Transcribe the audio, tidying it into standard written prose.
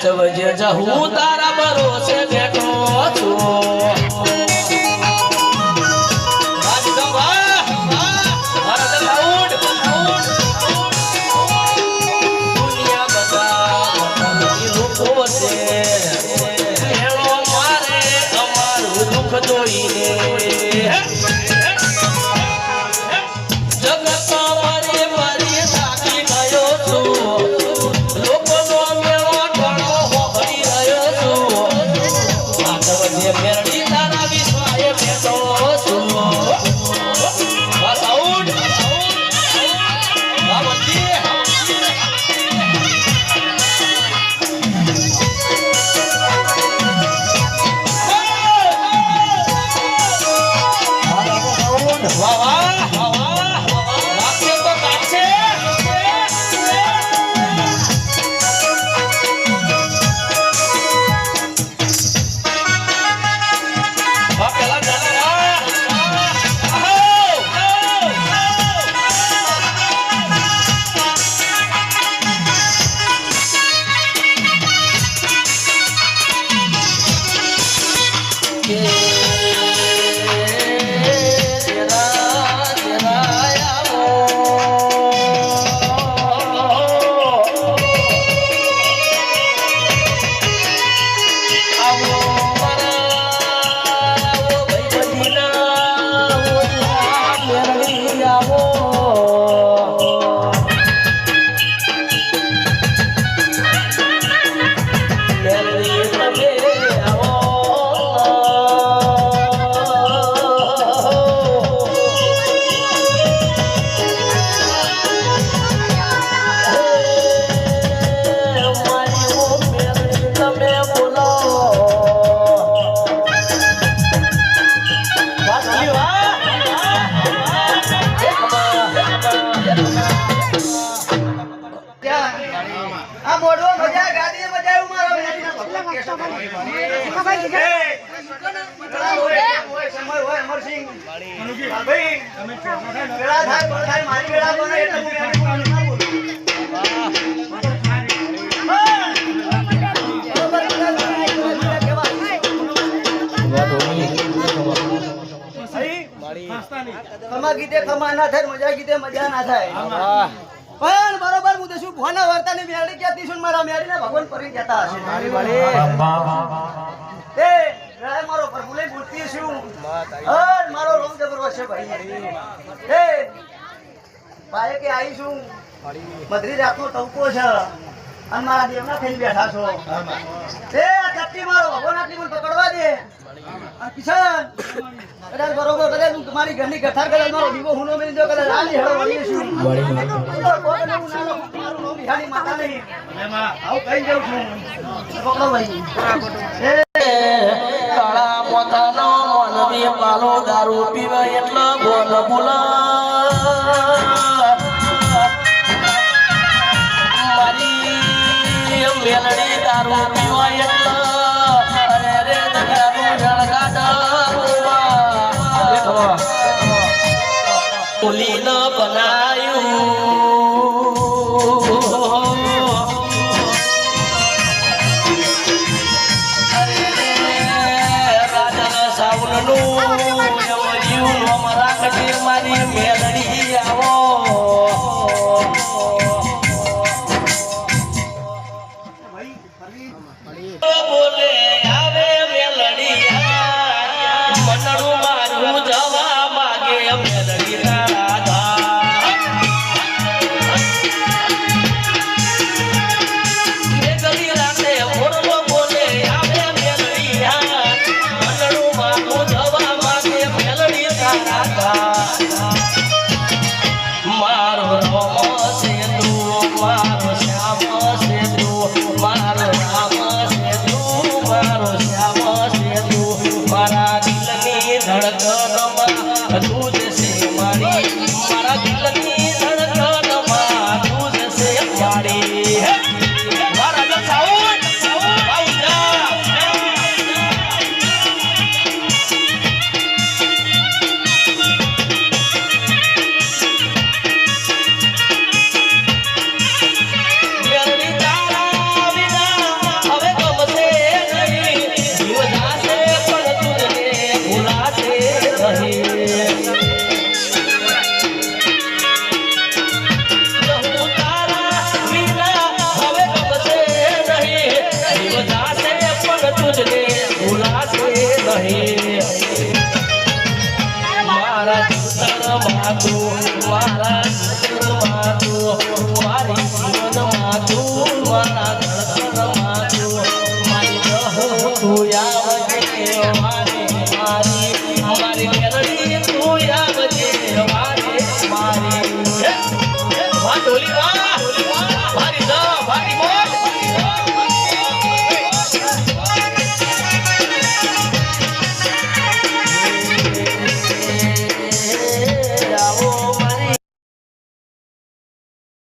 સાચવજે જહું તારા ભરોસે બેઠો છું મજા ના થાય પણ બરોબર હું શું ભોના વર્તાની મેળી ક્યાંથી છું મારા મેળીને ભગવાન પરી જતા હશે એ રાય મારો પ્રભુલે મૂર્તિ છું મારો રોમ જબરો છે ભાઈ એ ભાઈ કે આવી છું મધરી રાતનો ટવકો છે અને મારા દેવના થઈને બેઠા છો એ ચટ્ટી મારો ભગવાન આટલી મને પકડવા દે કિશન કદાચ બરોબર કદાચ હું તમારી ઘરની ગઠાર કદાચ મારો દીવો હુનો મેલી દો કદાચ આલી હેડો વળી છું મારું નામ બિહારી માતા નહીં આવું કઈ જાઉં છું પકડો ભાઈ કાળા પોતાનો મનવી પાલો દારૂ પીવા એટલે બોલ બોલા મારી મેલડી દારૂ પીવા એટલે અરે રે દરિયાનું જળગાડા પુલી ન બનાયું મારી મેલડી આવો ભૂલવા લાગશે